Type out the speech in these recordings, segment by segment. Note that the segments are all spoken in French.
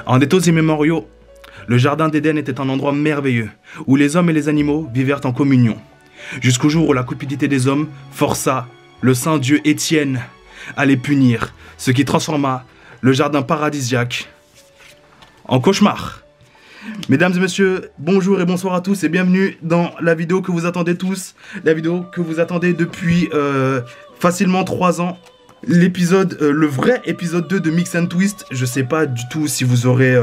En des temps immémoriaux, le jardin d'Éden était un endroit merveilleux, où les hommes et les animaux vivèrent en communion. Jusqu'au jour où la cupidité des hommes força le saint Dieu Étienne à les punir, ce qui transforma le jardin paradisiaque en cauchemar. Mesdames et messieurs, bonjour et bonsoir à tous et bienvenue dans la vidéo que vous attendez tous, la vidéo que vous attendez depuis facilement 3 ans. L'épisode, le vrai épisode 2 de Mix and Twist. Je sais pas du tout si vous aurez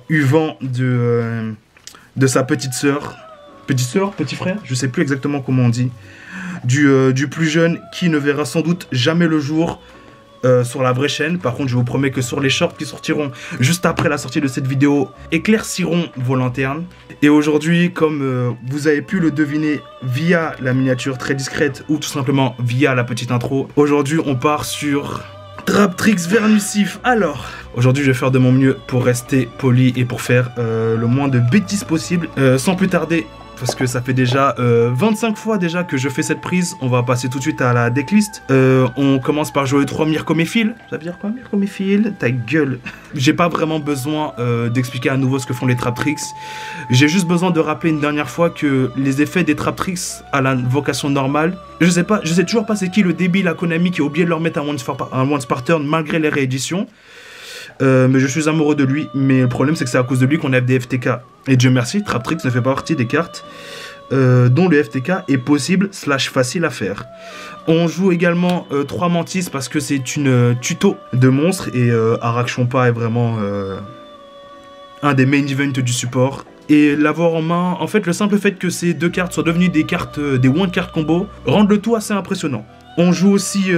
eu vent de sa petite sœur, petit frère, je sais plus exactement comment on dit, du plus jeune qui ne verra sans doute jamais le jour sur la vraie chaîne. Par contre, je vous promets que sur les shorts qui sortiront juste après la sortie de cette vidéo, éclairciront vos lanternes. Et aujourd'hui, comme vous avez pu le deviner via la miniature très discrète ou tout simplement via la petite intro, aujourd'hui on part sur Traptrix Vernusif. Alors, aujourd'hui je vais faire de mon mieux pour rester poli et pour faire le moins de bêtises possible. Sans plus tarder, parce que ça fait déjà 25 fois déjà que je fais cette prise, on va passer tout de suite à la decklist. On commence par jouer 3 Myrcoméphile. Ça veut dire quoi, Myrcoméphile? Ta gueule. J'ai pas vraiment besoin d'expliquer à nouveau ce que font les Traptrix. J'ai juste besoin de rappeler une dernière fois que les effets des Traptrix à la vocation normale, je sais toujours pas c'est qui le débile à Konami qui a oublié de leur mettre un Once Pattern malgré les rééditions. Mais je suis amoureux de lui, mais le problème c'est que c'est à cause de lui qu'on a des FTK. Et Dieu merci, Traptrix ne fait pas partie des cartes dont le FTK est possible / facile à faire. On joue également 3 Mantis parce que c'est une tuto de monstre et Arak Chompa est vraiment un des main events du support. Et l'avoir en main, en fait le simple fait que ces 2 cartes soient devenues des cartes, des one card combo, rend le tout assez impressionnant. On joue aussi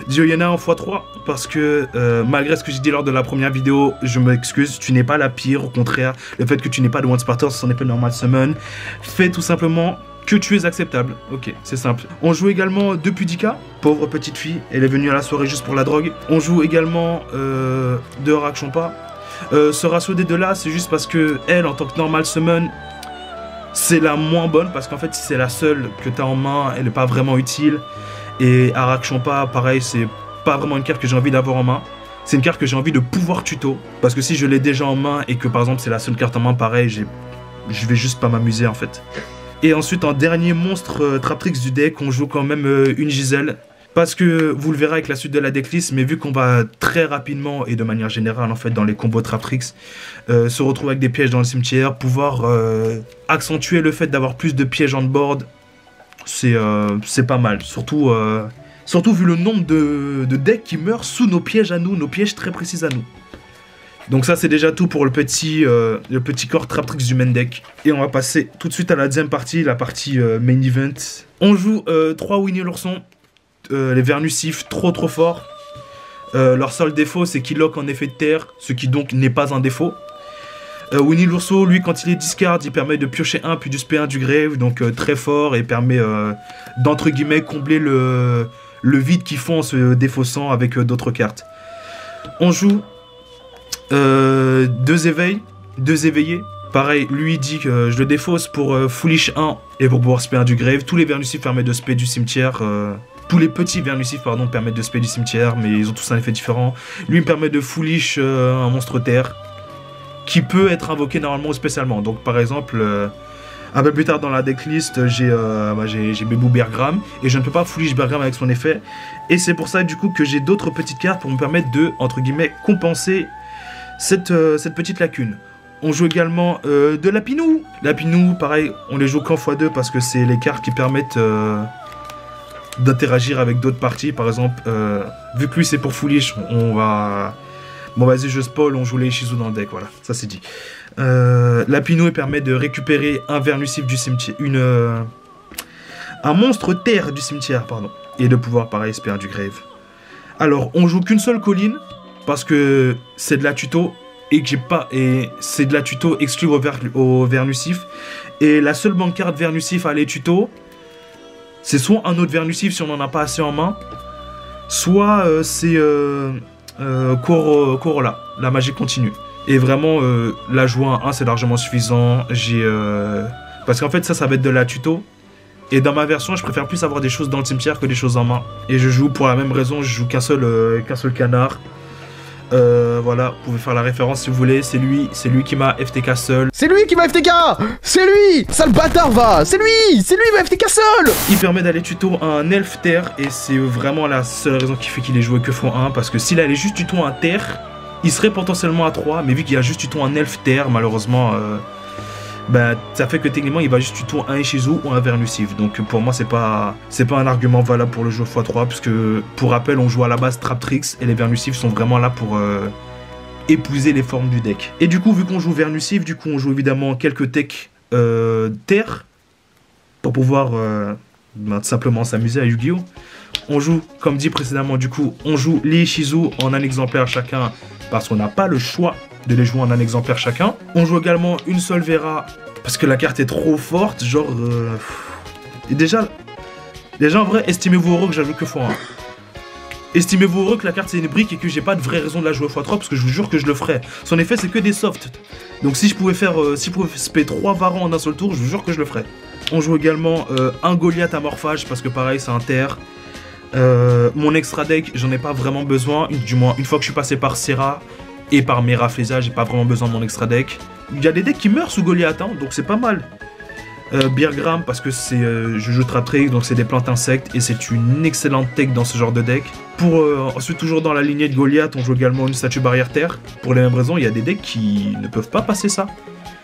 Dionyana en x3 parce que malgré ce que j'ai dit lors de la première vidéo, je m'excuse, tu n'es pas la pire, au contraire, le fait que tu n'aies pas de Once Pattern sur son épée normal summon fait tout simplement que tu es acceptable. Ok, c'est simple. On joue également 2 Pudica, pauvre petite fille, elle est venue à la soirée juste pour la drogue. On joue également 2 Arak Chompa. Ce ratio des 2 là, c'est juste parce que elle, en tant que normal summon, c'est la moins bonne parce qu'en fait, si c'est la seule que tu as en main, elle n'est pas vraiment utile. Et Arak Chompa, pareil, c'est pas vraiment une carte que j'ai envie d'avoir en main. C'est une carte que j'ai envie de pouvoir tuto. Parce que si je l'ai déjà en main et que par exemple c'est la seule carte en main, pareil, je vais juste pas m'amuser en fait. Et ensuite, en dernier monstre Traptrix du deck, on joue quand même une Giselle. Parce que vous le verrez avec la suite de la decklist, mais vu qu'on va très rapidement et de manière générale en fait dans les combos Traptrix, se retrouver avec des pièges dans le cimetière, pouvoir accentuer le fait d'avoir plus de pièges on board, c'est pas mal. Surtout vu le nombre de decks qui meurent sous nos pièges à nous, nos pièges très précis à nous. Donc ça c'est déjà tout pour le petit corps Traptrix du main deck. Et on va passer tout de suite à la deuxième partie, la partie main event. On joue 3 Winnie l'ourson. Les Vernusifs trop forts. Leur seul défaut c'est qu'ils lock en effet de terre, ce qui donc n'est pas un défaut. Winnie l'ourson, lui, quand il est discard, il permet de piocher 1 puis du SP1 du grave, donc très fort et permet d'entre guillemets combler le vide qu'ils font en se défaussant avec d'autres cartes. On joue 2 éveillés. Pareil, lui dit que je le défausse pour Foolish 1 et pour pouvoir SP1 du grave. Tous les Vernusifs permettent de SP du cimetière. Tous les petits Vernusifs, pardon, permettent de SP du cimetière, mais ils ont tous un effet différent. Lui me permet de Foolish un monstre terre qui peut être invoqué normalement ou spécialement. Donc par exemple, un peu plus tard dans la decklist, j'ai Bebou Bergram et je ne peux pas Foolish Bergram avec son effet. Et c'est pour ça du coup que j'ai d'autres petites cartes pour me permettre de, entre guillemets, compenser cette petite lacune. On joue également de Lapinou. Lapinou, pareil, on les joue qu'en x2 parce que c'est les cartes qui permettent d'interagir avec d'autres parties. Par exemple, vu que lui c'est pour Foolish, on va... Bon vas-y, je spoil, on joue les Ishizu dans le deck, voilà, ça c'est dit. Lapinou permet de récupérer un Vernusif du cimetière, un monstre terre du cimetière, pardon, et de pouvoir pareil espérer du grave. Alors, on joue qu'une seule colline, parce que c'est de la tuto, et c'est de la tuto exclue au Vernusif, et la seule banque carte Vernusif à les tuto, c'est soit un autre Vernusif si on n'en a pas assez en main, soit c'est... Corolla, la magie continue. Et vraiment, la jouer en 1 c'est largement suffisant. Parce qu'en fait, ça va être de la tuto. Et dans ma version, je préfère plus avoir des choses dans le cimetière que des choses en main. Et je joue pour la même raison, je joue qu'un seul canard. Voilà, vous pouvez faire la référence si vous voulez. C'est lui qui m'a FTK seul. C'est lui qui m'a FTK. C'est lui. Sale bâtard va. C'est lui m'a FTK seul. Il permet d'aller tuto un elfe terre et c'est vraiment la seule raison qui fait qu'il est joué que x1 parce que s'il allait juste tuto un terre, il serait potentiellement à 3 mais vu qu'il a juste tuto un elfe terre, malheureusement bah, ça fait que techniquement il va juste tuto un Ishizu ou un Vernusif. Donc pour moi c'est pas un argument valable pour le jeu x3 puisque pour rappel on joue à la base Traptrix et les Vernusifs sont vraiment là pour épouser les formes du deck. Et du coup vu qu'on joue Vernusif, du coup on joue évidemment quelques techs terre pour pouvoir tout simplement s'amuser à Yu-Gi-Oh! On joue, comme dit précédemment, du coup, on joue les Ishizu en un exemplaire chacun parce qu'on n'a pas le choix de les jouer en un exemplaire chacun. On joue également une seule Vera parce que la carte est trop forte, genre... Et déjà en vrai, estimez-vous heureux que j'ajoute que x1. Estimez-vous heureux que la carte c'est une brique et que j'ai pas de vraie raison de la jouer x3 parce que je vous jure que je le ferai. Son effet c'est que des softs. Donc si je pouvais faire, spé 3 varans en un seul tour, je vous jure que je le ferai. On joue également un Goliath à morphage parce que pareil c'est un terre. Mon extra deck, j'en ai pas vraiment besoin, du moins une fois que je suis passé par Serra et par Mera Fléza, j'ai pas vraiment besoin de mon extra deck. Il y a des decks qui meurent sous Goliath, hein, donc c'est pas mal. Birgram parce que c'est je joue Traptrix, donc c'est des plantes insectes et c'est une excellente tech dans ce genre de deck. Pour ensuite toujours dans la lignée de Goliath, on joue également une statue barrière terre. Pour les mêmes raisons, il y a des decks qui ne peuvent pas passer ça.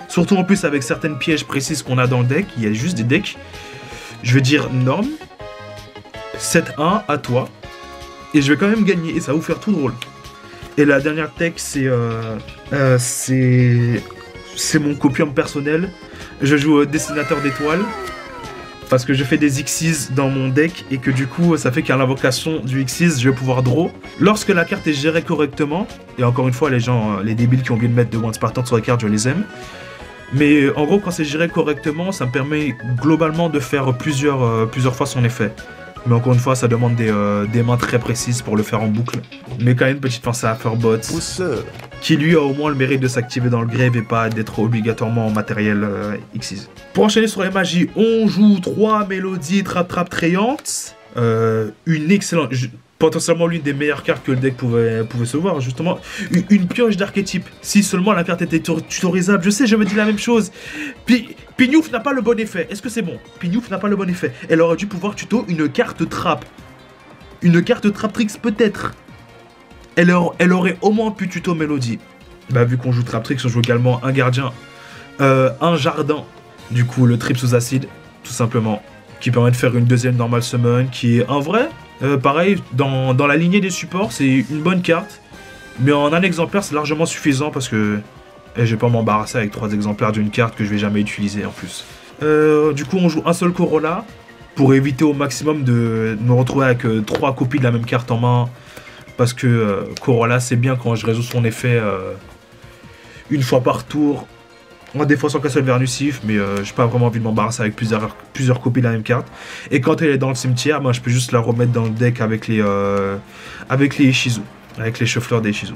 Surtout en plus avec certaines pièges précises qu'on a dans le deck, il y a juste des decks, je vais dire normes. 7-1 à toi. Et je vais quand même gagner. Et ça va vous faire tout drôle. Et la dernière tech, c'est mon copium personnel. Je joue dessinateur d'étoiles. Parce que je fais des Xyz dans mon deck. Et que du coup, ça fait qu'à l'invocation du Xyz, je vais pouvoir draw. Lorsque la carte est gérée correctement. Et encore une fois, les gens, les débiles qui ont oublié de mettre de Once Partant sur la carte, je les aime. Mais en gros, quand c'est géré correctement, ça me permet globalement de faire plusieurs fois son effet. Mais encore une fois, ça demande des mains très précises pour le faire en boucle. Mais quand même, petite pensée à Furbots, qui lui a au moins le mérite de s'activer dans le grave et pas d'être obligatoirement en matériel Xyz. Pour enchaîner sur les magies, on joue 3 mélodies trap trayantes. Une excellente... Potentiellement l'une des meilleures cartes que le deck pouvait se voir, justement. Une pioche d'archétype. Si seulement la carte était tutorisable. Je sais, je me dis la même chose. Pignouf n'a pas le bon effet. Est-ce que c'est bon? Pignouf n'a pas le bon effet. Elle aurait dû pouvoir tuto une carte trap. Une carte Traptrix peut-être. Elle aurait au moins pu tuto Mélodie. Bah vu qu'on joue Traptrix, on joue également un gardien. Un jardin. Du coup, le trip sous acide, tout simplement. Qui permet de faire une deuxième normal summon. Qui est un vrai... pareil, dans la lignée des supports, c'est une bonne carte. Mais en un exemplaire, c'est largement suffisant parce que je vais pas m'embarrasser avec 3 exemplaires d'une carte que je vais jamais utiliser en plus. Du coup, on joue un seul Corolla pour éviter au maximum de me retrouver avec 3 copies de la même carte en main. Parce que Corolla, c'est bien quand je résous son effet une fois par tour. En défaussant qu'un seul Vernusif, mais j'ai pas vraiment envie de m'embarrasser avec plusieurs copies de la même carte. Et quand elle est dans le cimetière, moi je peux juste la remettre dans le deck avec les Ishizu, avec les chauffeurs des Ishizu.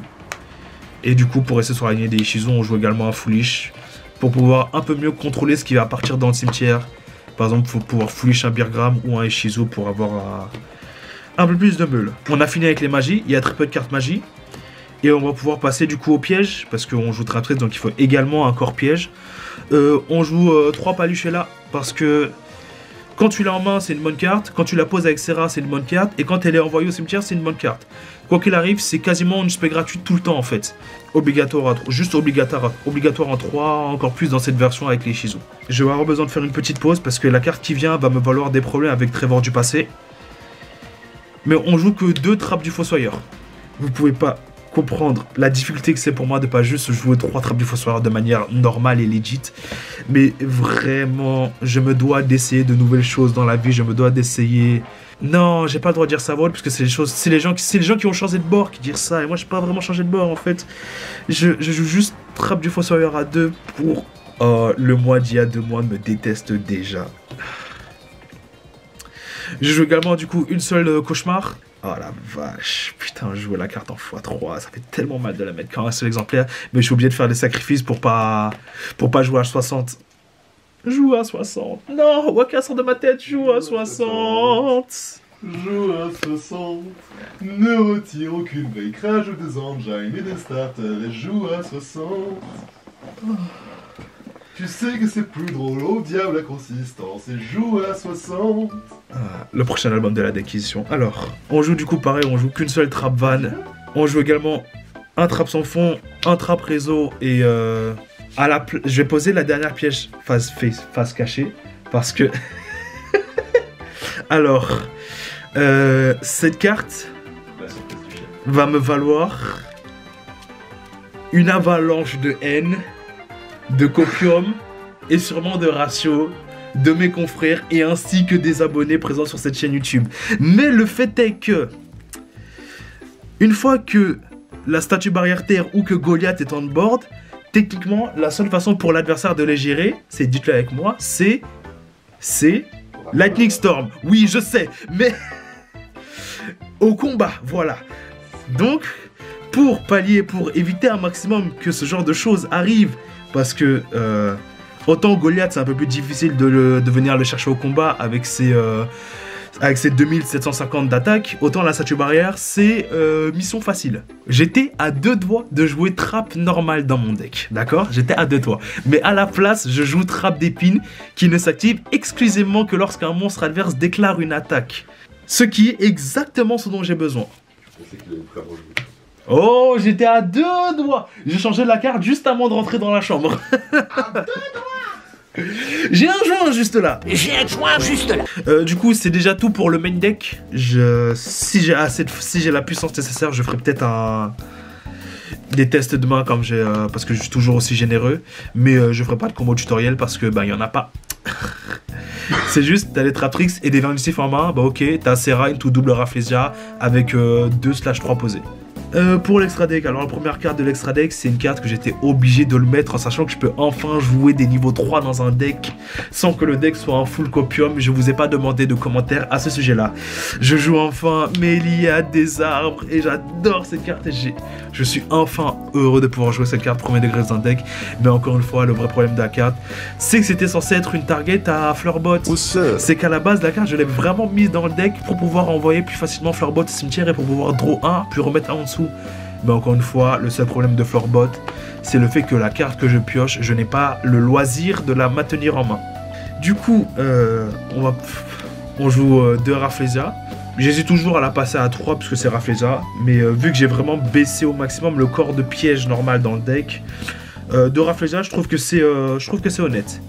Et du coup, pour rester sur la lignée des Ishizu, on joue également un Foolish pour pouvoir un peu mieux contrôler ce qui va partir dans le cimetière. Par exemple, il faut pouvoir Foolish un Birgram ou un Ishizu pour avoir un peu plus de meule. On a fini avec les magies, il y a très peu de cartes magie. Et on va pouvoir passer du coup au piège, parce qu'on joue Traptrix, donc il faut également un corps piège. On joue 3 Paluchella, parce que quand tu l'as en main, c'est une bonne carte. Quand tu la poses avec Serra, c'est une bonne carte. Et quand elle est envoyée au cimetière, c'est une bonne carte. Quoi qu'il arrive, c'est quasiment une spé gratuite tout le temps en fait. Obligatoire, juste obligatoire en 3, encore plus dans cette version avec les Ishizu. Je vais avoir besoin de faire une petite pause, parce que la carte qui vient va me valoir des problèmes avec Trevor du passé. Mais on joue que 2 trappes du Fossoyeur. Vous pouvez pas comprendre la difficulté que c'est pour moi de pas juste jouer 3 trappes du Fossoyeur de manière normale et legit. Mais vraiment, je me dois d'essayer de nouvelles choses dans la vie, je me dois d'essayer... Non, j'ai pas le droit de dire ça, parce que c'est les gens qui ont changé de bord qui disent ça, et moi j'ai pas vraiment changé de bord en fait. Je joue juste trappe du Fossoyeur à 2 pour... le mois d'il y a 2 mois me déteste déjà. Je joue également du coup une seule cauchemar. Oh la vache, putain, jouer la carte en x3, ça fait tellement mal de la mettre qu'un seul exemplaire, mais je suis obligé de faire des sacrifices pour pas jouer à 60. Joue à 60. Non, Waka sort de ma tête, joue à 60. Joue à 60, ne retire aucune brique, rajoute des engines et des starters et joue à 60. Tu sais que c'est plus drôle, au diable la consistance et joue à 60. Le prochain album de la déquisition. Alors, on joue du coup pareil, on joue qu'une seule trap van. On joue également un trap sans fond, un trap réseau et je vais poser la dernière piège face cachée parce que alors cette carte va me valoir une avalanche de haine, de copium et sûrement de ratio de mes confrères et ainsi que des abonnés présents sur cette chaîne YouTube. Mais le fait est que une fois que la statue barrière terre ou que Goliath est on board, techniquement la seule façon pour l'adversaire de les gérer, c'est, dites-le avec moi, c'est Lightning Storm. Oui, je sais, mais au combat, voilà. Donc, pour pallier, pour éviter un maximum que ce genre de choses arrive, parce que autant Goliath c'est un peu plus difficile de venir le chercher au combat avec ses 2750 d'attaque, autant la statue barrière c'est mission facile. J'étais à 2 doigts de jouer trappe normale dans mon deck, d'accord? J'étais à 2 doigts. Mais à la place, je joue trappe d'épine qui ne s'active exclusivement que lorsqu'un monstre adverse déclare une attaque. Ce qui est exactement ce dont j'ai besoin. Je pensais qu'il allait faire rejouer. Oh, j'étais à 2 doigts. J'ai changé la carte juste avant de rentrer dans la chambre. À 2 doigts. J'ai un joint juste là. J'ai un joint juste là. Du coup, c'est déjà tout pour le main deck. Si j'ai la puissance nécessaire, je ferai peut-être des tests demain comme parce que je suis toujours aussi généreux. Mais je ferai pas de combo tutoriel parce que il y en a pas. C'est juste, t'as les Traptrix et des vernicifs en main, ok, t'as Serra, une tout double Rafflesia avec 2/3 posés. Pour l'extra deck, alors la première carte de l'extra deck, c'est une carte que j'étais obligé de le mettre en sachant que je peux enfin jouer des niveaux 3 dans un deck sans que le deck soit un full copium. Je vous ai pas demandé de commentaires à ce sujet là. Je joue enfin Méliade des arbres et j'adore cette carte et je suis enfin heureux de pouvoir jouer cette carte premier degré dans un deck. Mais encore une fois, le vrai problème de la carte, c'est que c'était censé être une target à Fleurbot. C'est qu'à la base, la carte, je l'ai vraiment mise dans le deck pour pouvoir envoyer plus facilement Fleurbot au cimetière et pour pouvoir draw 1 puis remettre 1 en dessous. Mais encore une fois, le seul problème de Floorbot, c'est le fait que la carte que je pioche, je n'ai pas le loisir de la maintenir en main. Du coup, on joue 2 Rafflesia. J'hésite toujours à la passer à 3 parce que c'est Rafflesia. Mais vu que j'ai vraiment baissé au maximum le corps de piège normal dans le deck, 2 Rafflesia, je trouve que c'est honnête.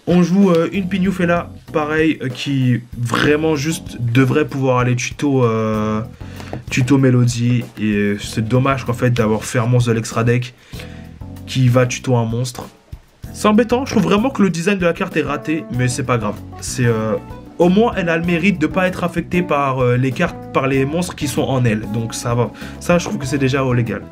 On joue une Pignoufella, pareil, qui vraiment juste devrait pouvoir aller tuto Mélodie. Et c'est dommage qu'en fait d'avoir fait un monstre de l'extra deck qui va tuto un monstre. C'est embêtant, je trouve vraiment que le design de la carte est raté, mais c'est pas grave. Au moins elle a le mérite de pas être affectée par les monstres qui sont en elle. Donc ça va. Ça je trouve que c'est déjà légal.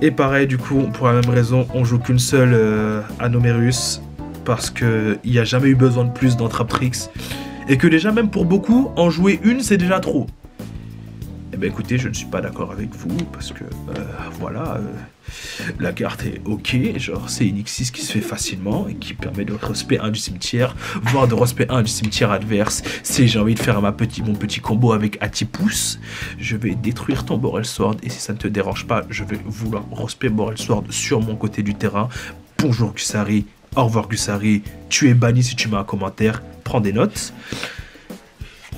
Et pareil du coup, pour la même raison, on joue qu'une seule Anomerus. Parce qu'il n'y a jamais eu besoin de plus dans Traptrix. Et que déjà, même pour beaucoup, en jouer une, c'est déjà trop. Eh ben écoutez, je ne suis pas d'accord avec vous. Parce que, voilà, la carte est ok. Genre, c'est une X6 qui se fait facilement. Et qui permet de respect 1 du cimetière. Voire de respect 1 du cimetière adverse. Si j'ai envie de faire mon petit combo avec Atipus, je vais détruire ton Borel Sword. Et si ça ne te dérange pas, je vais vouloir respect Borel Sword sur mon côté du terrain. Bonjour Kusari. Au revoir Gusari, tu es banni si tu mets un commentaire, prends des notes.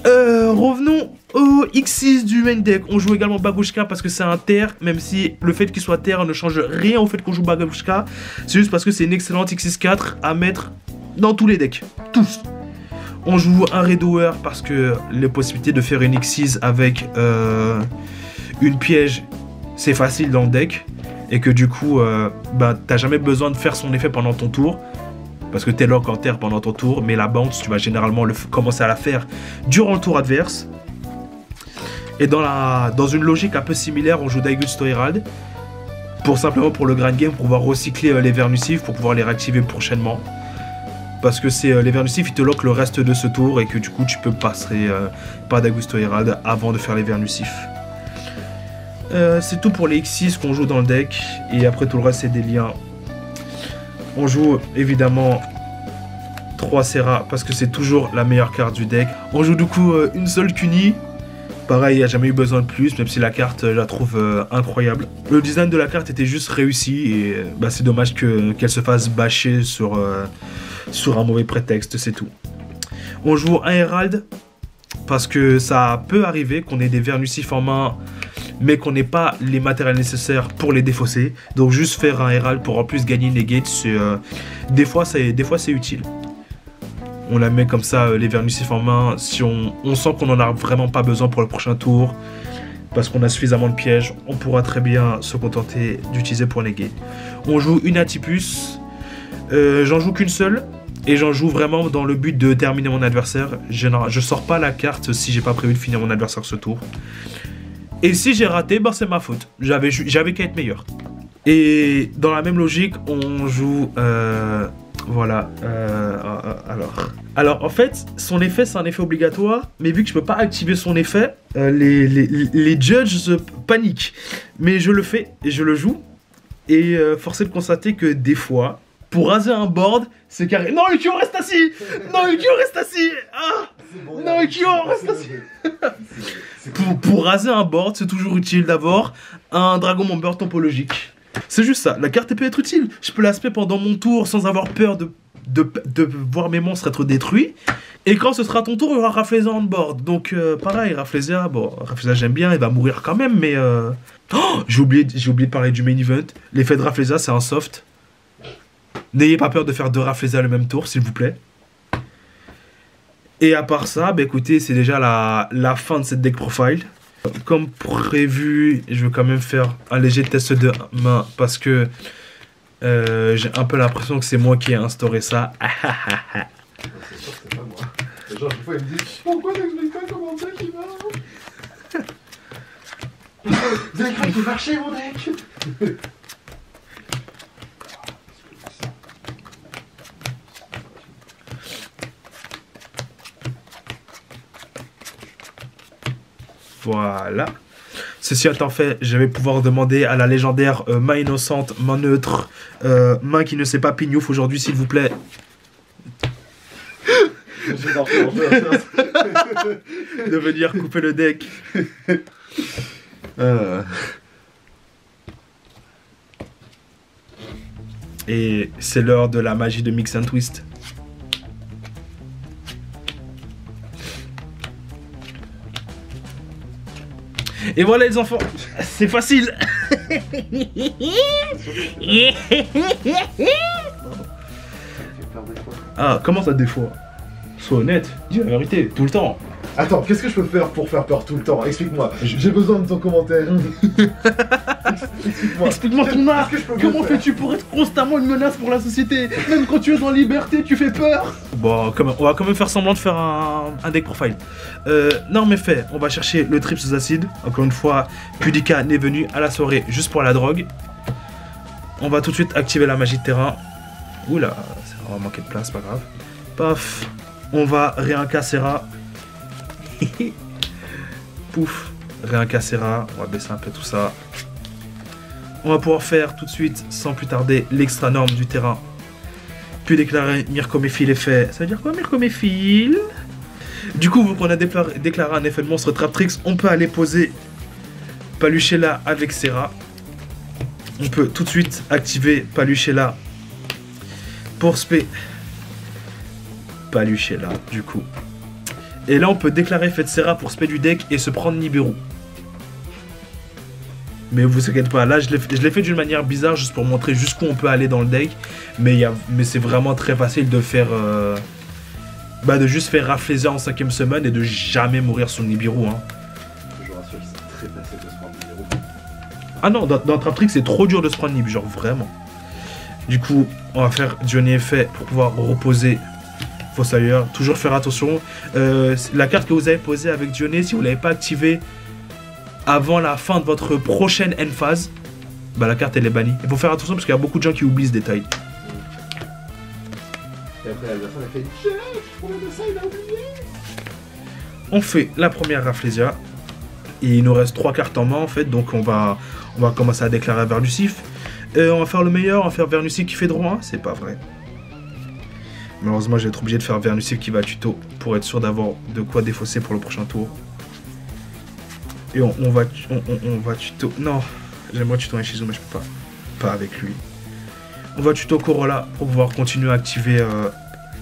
Revenons au X6 du main deck. On joue également Bagushka parce que c'est un terre, même si le fait qu'il soit terre ne change rien au fait qu'on joue Bagushka. C'est juste parce que c'est une excellente X6-4 à mettre dans tous les decks, tous. On joue un Redoer parce que les possibilités de faire une X6 avec une piège, c'est facile dans le deck. Et que du coup, t'as jamais besoin de faire son effet pendant ton tour. Parce que t'es lock en terre pendant ton tour. Mais la bounce, tu vas généralement commencer à la faire durant le tour adverse. Et dans une logique un peu similaire, on joue Daigutsu Herald. Simplement pour le grand game, pour pouvoir recycler les Vernusifs, pour pouvoir les réactiver prochainement. Parce que c'est les Vernusifs, ils te lock le reste de ce tour. Et que du coup, tu peux passer par Daigutsu Herald avant de faire les Vernusifs. C'est tout pour les X6 qu'on joue dans le deck. Et après tout le reste c'est des liens. On joue évidemment 3 Serra parce que c'est toujours la meilleure carte du deck. On joue du coup une seule Cuni. Pareil, il n'y a jamais eu besoin de plus, même si la carte, je la trouve incroyable. Le design de la carte était juste réussi et bah, c'est dommage qu'elle se fasse bâcher sur un mauvais prétexte, c'est tout. On joue un Herald parce que ça peut arriver qu'on ait des Vernusif en main, mais qu'on n'ait pas les matériels nécessaires pour les défausser. Donc juste faire un Herald pour en plus gagner negate, des fois c'est utile. On la met comme ça, les Vernusif en main, si on sent qu'on n'en a vraiment pas besoin pour le prochain tour, parce qu'on a suffisamment de pièges, on pourra très bien se contenter d'utiliser pour negate. On joue une Atipus, j'en joue qu'une seule, et j'en joue vraiment dans le but de terminer mon adversaire. Je sors pas la carte si j'ai pas prévu de finir mon adversaire ce tour. Et si j'ai raté, ben c'est ma faute, j'avais qu'à être meilleur. Et dans la même logique, on joue... voilà, alors en fait, son effet c'est un effet obligatoire, mais vu que je peux pas activer son effet, les judges paniquent. Mais je le fais et je le joue, et force est de constater que des fois, pour raser un board, c'est carré. Non, Ukyo reste assis. Non, Ukyo reste assis. Ah bon, non, Ukyo reste assis. Pour raser un board, c'est toujours utile d'avoir un Dragon Bomber topologique. C'est juste ça, la carte peut être utile. Je peux l'aspect pendant mon tour sans avoir peur de voir mes monstres être détruits. Et quand ce sera ton tour, il y aura Rafflesia on board. Donc pareil, Rafflesia, bon, Rafflesia j'aime bien, il va mourir quand même, mais... Oh, j'ai oublié de parler du main event. L'effet de Rafflesia, c'est un soft. N'ayez pas peur de faire 2 Rafflesia le même tour, s'il vous plaît. Et à part ça, bah écoutez, c'est déjà la fin de cette deck profile. Comme prévu, je vais quand même faire un léger test de main parce que j'ai un peu l'impression que c'est moi qui ai instauré ça. C'est sûr que c'est pas moi. Genre, des fois, il me dit pourquoi t'expliques pas comment le deck il marche? Vous avez cru qu'il marchait mon deck? Voilà. Ceci étant fait, je vais pouvoir demander à la légendaire main innocente, main neutre, main qui ne sait pas pignouf aujourd'hui, s'il vous plaît. De venir couper le deck. Et c'est l'heure de la magie de Mix and Twist. Et voilà les enfants, c'est facile. Ah, comment ça des fois? Sois honnête, dis la vérité, tout le temps. Attends, qu'est-ce que je peux faire pour faire peur tout le temps? Explique-moi, j'ai besoin de ton commentaire. Explique-moi ton art. Comment fais-tu pour être constamment une menace pour la société? Même quand tu es en liberté, tu fais peur. Bon, on va quand même faire semblant de faire un deck profile. Non mais fait, on va chercher le trip sous acide. Encore une fois, Pudica n'est venu à la soirée juste pour la drogue. On va tout de suite activer la magie de terrain. Oula, ça va manquer de place, pas grave. Paf, on va réincassera. Pouf, réincassera. On va baisser un peu tout ça. On va pouvoir faire tout de suite, sans plus tarder, l'extra norme du terrain. Puis déclarer Myrcoméphile est fait. Ça veut dire quoi, Myrcoméphile? Du coup, vu qu'on a déclaré un effet de monstre Traptrix, on peut aller poser Paluchella avec Serra. On peut tout de suite activer Paluchella pour spé. Paluchella, du coup. Et là, on peut déclarer Fête Serra pour spé du deck et se prendre Nibiru. Mais vous inquiétez pas, là je l'ai fait d'une manière bizarre juste pour montrer jusqu'où on peut aller dans le deck. Mais c'est vraiment très facile de faire... de juste faire Rafflesia en 5ème semaine et de jamais mourir sur le Nibiru. Hein. Je vous rassure, c'est très facile de se prendre Nibiru. Ah non, dans Traptrix c'est trop dur de se prendre Nibiru, genre vraiment. Du coup, on va faire Diony effet pour pouvoir reposer Fossoyeur. Toujours faire attention. La carte que vous avez posée avec Diony, si vous ne l'avez pas activée avant la fin de votre prochaine end phase, bah la carte elle est bannie. Il faut faire attention parce qu'il y a beaucoup de gens qui oublient ce détail. Et après l'adversaire a fait pour le dessin il a oublié. On fait la première Rafflesia. Et il nous reste 3 cartes en main en fait, donc on va commencer à déclarer Vernusif. On va faire le meilleur, on va faire Vernusif qui fait droit, c'est pas vrai. Malheureusement, je vais être obligé de faire Vernusif qui va tuto pour être sûr d'avoir de quoi défausser pour le prochain tour. Et on va tuto... Non, j'aimerais tuto un Shizu, mais je peux pas. Pas avec lui. On va tuto Corolla pour pouvoir continuer à activer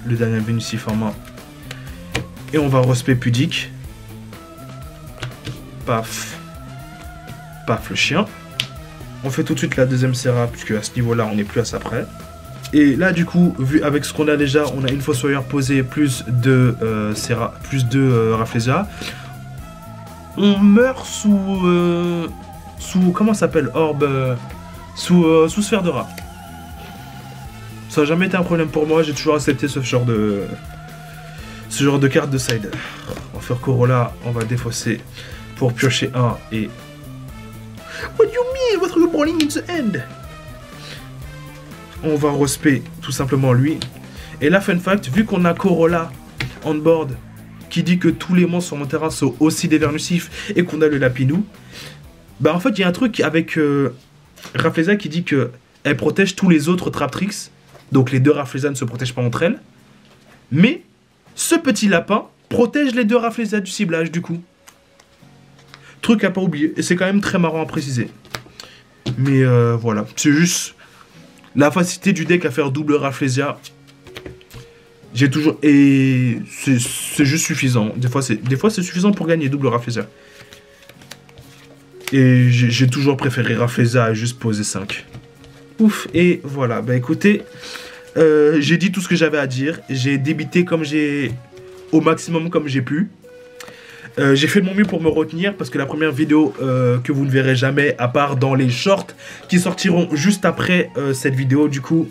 le dernier Vernusif en main. Et on va respect pudique. Paf. Paf le chien. On fait tout de suite la deuxième Serra, puisque à ce niveau-là, on n'est plus à ça près. Et là, du coup, vu avec ce qu'on a déjà, on a une Fossoyeur posée, plus de Serra, plus de Rafflesia. On meurt sous comment ça s'appelle, orbe, sous sphère de rat. Ça n'a jamais été un problème pour moi, j'ai toujours accepté ce genre de carte de side. On va faire Corolla, on va défausser pour piocher un et... What do you mean? What are you rolling in the end? On va respect tout simplement lui. Et là, fun fact, vu qu'on a Corolla on board qui dit que tous les monstres sur mon terrain sont aussi des Vernusifs et qu'on a le Lapinou, bah en fait, il y a un truc avec Rafflesia qui dit que elle protège tous les autres Traptrix. Donc les deux Rafflesia ne se protègent pas entre elles. Mais ce petit lapin protège les deux Rafflesia du ciblage du coup. Truc à pas oublier. Et c'est quand même très marrant à préciser. Mais voilà. C'est juste la facilité du deck à faire double Rafflesia. J'ai toujours... Et c'est juste suffisant. Des fois c'est suffisant pour gagner double Rafflesia. Et j'ai toujours préféré Rafflesia à juste poser 5. Ouf. Et voilà. Bah écoutez... j'ai dit tout ce que j'avais à dire. J'ai débité comme j'ai... Au maximum comme j'ai pu. J'ai fait de mon mieux pour me retenir parce que la première vidéo que vous ne verrez jamais, à part dans les shorts qui sortiront juste après cette vidéo, du coup,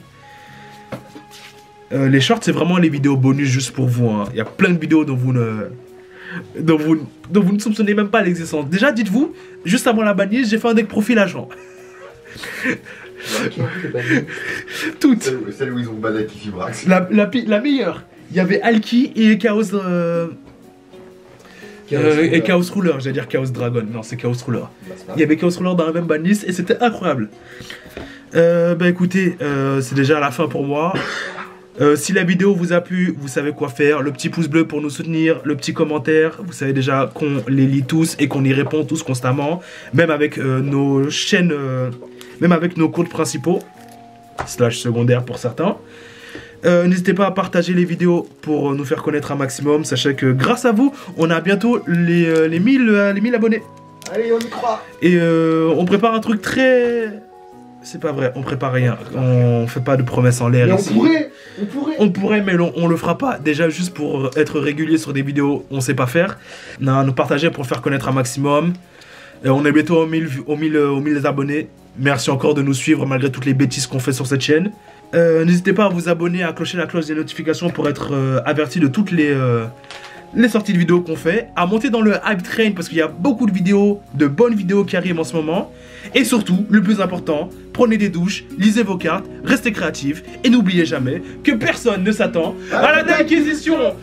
les shorts c'est vraiment les vidéos bonus juste pour vous. Hein. Il y a plein de vidéos dont vous ne soupçonnez même pas l'existence. Déjà, dites-vous, juste avant la banlise, j'ai fait un deck profil agent. Toutes. Celle où ils ont banné Kifibrax. La meilleure. Il y avait Alki et Chaos. Et Chaos Ruler, j'allais dire Chaos Dragon. Non, c'est Chaos Ruler. Il y avait Chaos Ruler dans la même banlist et c'était incroyable. Bah écoutez, c'est déjà la fin pour moi. Si la vidéo vous a plu, vous savez quoi faire. Le petit pouce bleu pour nous soutenir, le petit commentaire. Vous savez déjà qu'on les lit tous et qu'on y répond tous constamment. Même avec nos chaînes, même avec nos comptes principaux. / secondaires pour certains. N'hésitez pas à partager les vidéos pour nous faire connaître un maximum. Sachez que grâce à vous, on a bientôt les 1000 abonnés. Allez, on y croit. Et on prépare un truc très... C'est pas vrai, on prépare rien. On fait pas de promesses en l'air ici. On pourrait, mais on le fera pas. Déjà, juste pour être régulier sur des vidéos, on sait pas faire. On a à nous partager pour faire connaître un maximum. On est bientôt aux 1000 abonnés. Merci encore de nous suivre malgré toutes les bêtises qu'on fait sur cette chaîne. N'hésitez pas à vous abonner, à clocher la cloche des notifications pour être averti de toutes les sorties de vidéos qu'on fait. À monter dans le hype train parce qu'il y a beaucoup de vidéos, de bonnes vidéos qui arrivent en ce moment. Et surtout, le plus important, prenez des douches, lisez vos cartes, restez créatifs et n'oubliez jamais que personne ne s'attend à la déquisition.